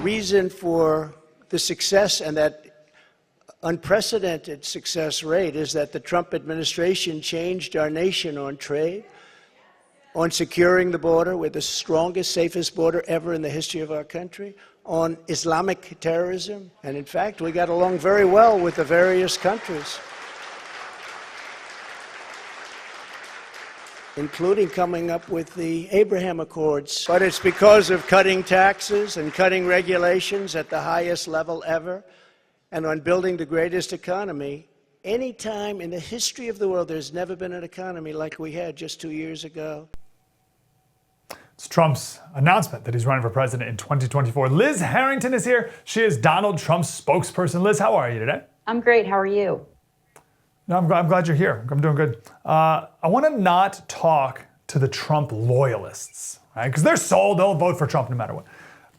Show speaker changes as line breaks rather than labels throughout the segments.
reason for the success and that unprecedented success rate is that the Trump administration changed our nation on trade, on securing the border. We're the strongest, safest border ever in the history of our country, on Islamic terrorism. And in fact, we got along very well with the various countries, including coming up with the Abraham Accords. But it's because of cutting taxes and cutting regulations at the highest level ever, and on building the greatest economy. Any time in the history of the world, there's never been an economy like we had just 2 years ago.
It's Trump's announcement that he's running for president in 2024. Liz Harrington is here. She is Donald Trump's spokesperson. Liz, how are you today?
I'm great. How are you?
No, I'm glad you're here. I'm doing good. I want to not talk to the Trump loyalists, right? Because they're sold. They'll vote for Trump no matter what.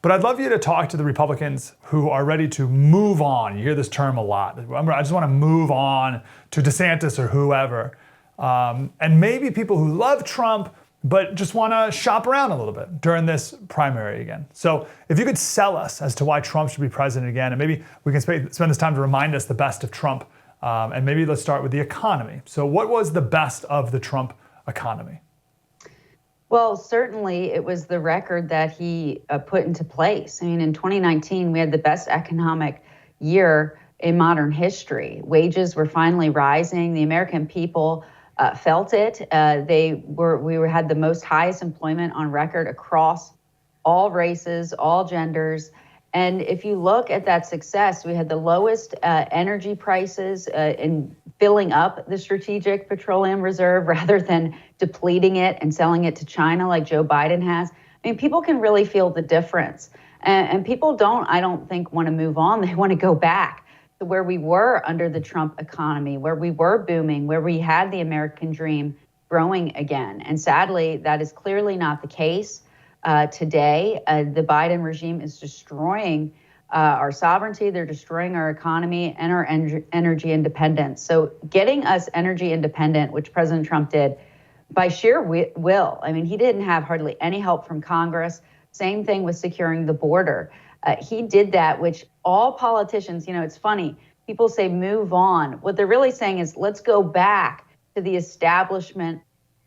But I'd love you to talk to the Republicans who are ready to move on. You hear this term a lot. I just want to move on to DeSantis or whoever. And maybe people who love Trump, but just want to shop around a little bit during this primary again. So if you could sell us as to why Trump should be president again, and maybe we can spend this time to remind us the best of Trump. And maybe let's start with the economy. So what was the best of the Trump economy?
Well, certainly it was the record that he put into place. I mean, in 2019, we had the best economic year in modern history. Wages were finally rising. The American people felt it. We had the most highest employment on record across all races, all genders. And if you look at that success, we had the lowest energy prices in filling up the strategic petroleum reserve rather than depleting it and selling it to China like Joe Biden has. I mean, people can really feel the difference. And people I don't think, want to move on. They want to go back to where we were under the Trump economy, where we were booming, where we had the American dream growing again. And sadly, that is clearly not the case. Today, the Biden regime is destroying our sovereignty. They're destroying our economy and our energy independence. So getting us energy independent, which President Trump did by sheer will. I mean, he didn't have hardly any help from Congress. Same thing with securing the border. He did that, which all politicians, it's funny, people say move on. What they're really saying is let's go back to the establishment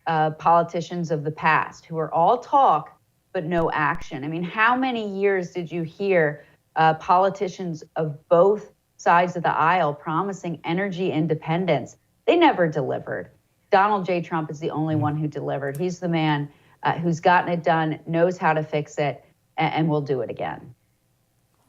politicians of the past who are all talk but no action. I mean, how many years did you hear politicians of both sides of the aisle promising energy independence? They never delivered. Donald J. Trump is the only one who delivered. He's the man who's gotten it done, knows how to fix it, and will do it again.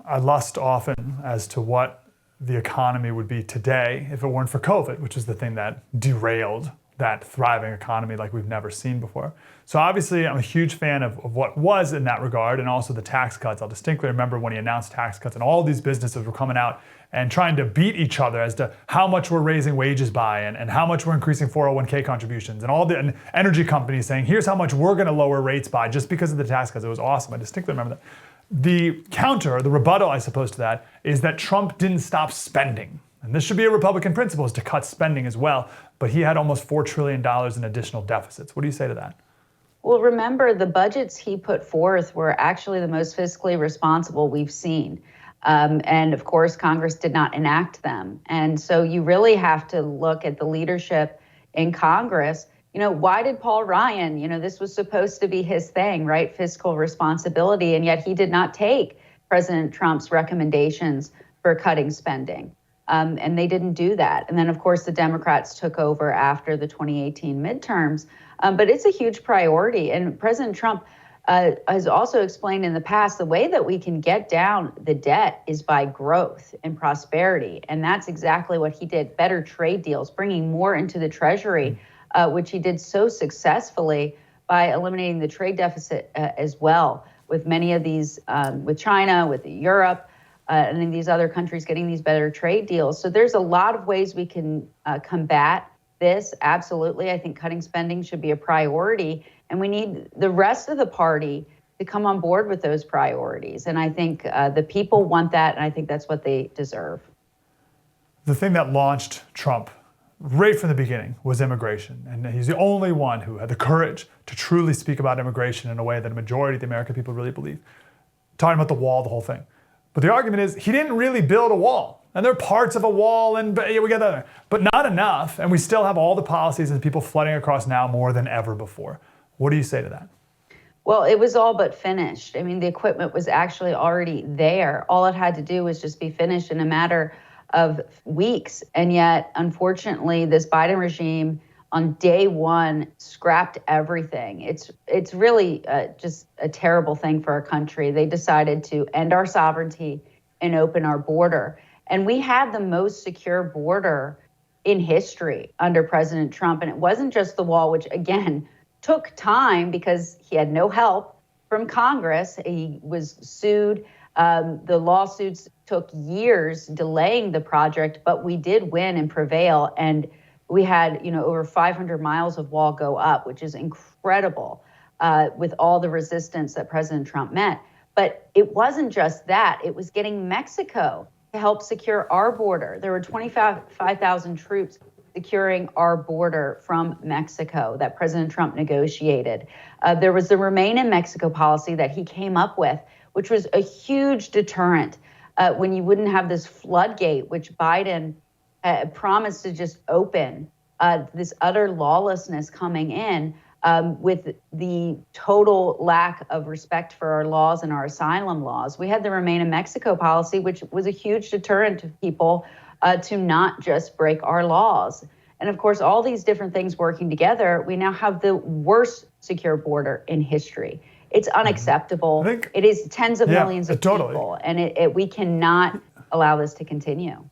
I lust often as to what the economy would be today if it weren't for COVID, which is the thing that derailed that thriving economy like we've never seen before. So obviously, I'm a huge fan of what was in that regard, and also the tax cuts. I'll distinctly remember when he announced tax cuts and all these businesses were coming out and trying to beat each other as to how much we're raising wages by and how much we're increasing 401k contributions, and all the energy companies saying, here's how much we're gonna lower rates by just because of the tax cuts. It was awesome. I distinctly remember that. The counter, the rebuttal, I suppose, to that is that Trump didn't stop spending. And this should be a Republican principle, is to cut spending as well. But he had almost $4 trillion in additional deficits. What do you say to that?
Well, remember, the budgets he put forth were actually the most fiscally responsible we've seen. And of course, Congress did not enact them. And so you really have to look at the leadership in Congress. Why did Paul Ryan, this was supposed to be his thing, right? Fiscal responsibility. And yet he did not take President Trump's recommendations for cutting spending. And they didn't do that. And then, of course, the Democrats took over after the 2018 midterms. But it's a huge priority. And President Trump has also explained in the past the way that we can get down the debt is by growth and prosperity. And that's exactly what he did. Better trade deals, bringing more into the Treasury, which he did so successfully by eliminating the trade deficit as well with many of these, with China, with Europe, and in these other countries getting these better trade deals. So there's a lot of ways we can combat this. Absolutely. I think cutting spending should be a priority. And we need the rest of the party to come on board with those priorities. And I think the people want that, and I think that's what they deserve.
The thing that launched Trump right from the beginning was immigration. And he's the only one who had the courage to truly speak about immigration in a way that a majority of the American people really believe. Talking about the wall, the whole thing. But the argument is he didn't really build a wall. And there are parts of a wall, and we get that, but not enough. And we still have all the policies and people flooding across now more than ever before. What do you say to that?
Well, it was all but finished. I mean, the equipment was actually already there. All it had to do was just be finished in a matter of weeks. And yet, unfortunately, this Biden regime on day one scrapped everything. It's really just a terrible thing for our country. They decided to end our sovereignty and open our border. And we had the most secure border in history under President Trump. And it wasn't just the wall, which, again, took time because he had no help from Congress. He was sued. The lawsuits took years delaying the project, but we did win and prevail. And we had, over 500 miles of wall go up, which is incredible with all the resistance that President Trump met. But it wasn't just that. It was getting Mexico to help secure our border. There were 25,000 troops securing our border from Mexico that President Trump negotiated. There was the Remain in Mexico policy that he came up with, which was a huge deterrent when you wouldn't have this floodgate, which Biden promised to just open, this utter lawlessness coming in with the total lack of respect for our laws and our asylum laws. We had the Remain in Mexico policy, which was a huge deterrent to people to not just break our laws. And of course, all these different things working together, we now have the worst secure border in history. It's unacceptable. It is tens of millions of people, and we cannot allow this to continue.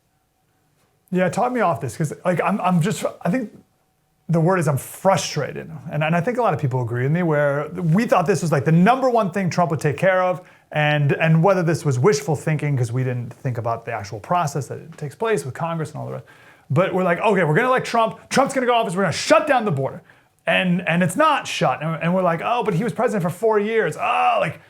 Yeah, talk me off this, because I think the word is I'm frustrated. And I think a lot of people agree with me, where we thought this was like the number one thing Trump would take care of. And whether this was wishful thinking, because we didn't think about the actual process that it takes place with Congress and all the rest. But we're like, okay, we're going to elect Trump. Trump's going to go to office. We're going to shut down the border. And it's not shut. And we're like, oh, but he was president for 4 years. Oh, like,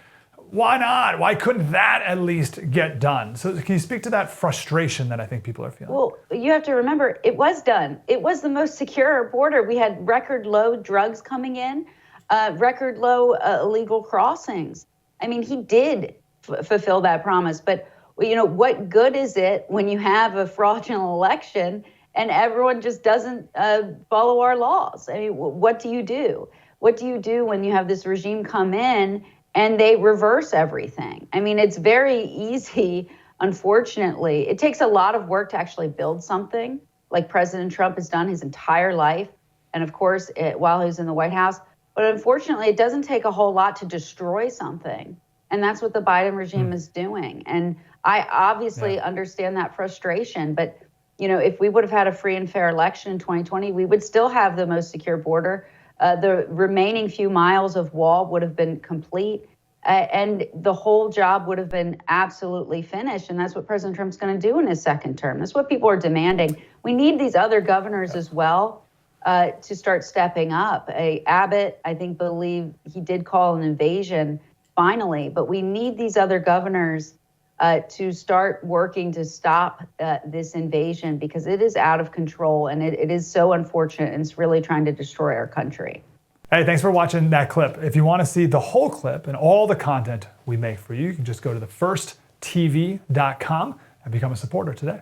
why not? Why couldn't that at least get done? So can you speak to that frustration that I think people are feeling?
Well, you have to remember, it was done. It was the most secure border. We had record low drugs coming in, record low illegal crossings. I mean, he did fulfill that promise. But, what good is it when you have a fraudulent election and everyone just doesn't follow our laws? I mean, what do you do? What do you do when you have this regime come in and they reverse everything? I mean, it's very easy, unfortunately. It takes a lot of work to actually build something like President Trump has done his entire life. And of course, while he was in the White House. But unfortunately, it doesn't take a whole lot to destroy something. And that's what the Biden regime is doing. And I obviously understand that frustration. But, if we would have had a free and fair election in 2020, we would still have the most secure border. The remaining few miles of wall would have been complete. And the whole job would have been absolutely finished. And that's what President Trump's going to do in his second term. That's what people are demanding. We need these other governors as well to start stepping up. Abbott, I think, believe he did call an invasion finally, but we need these other governors to start working to stop this invasion, because it is out of control and it is so unfortunate, and it's really trying to destroy our country.
Hey, thanks for watching that clip. If you want to see the whole clip and all the content we make for you, you can just go to thefirstTV.com and become a supporter today.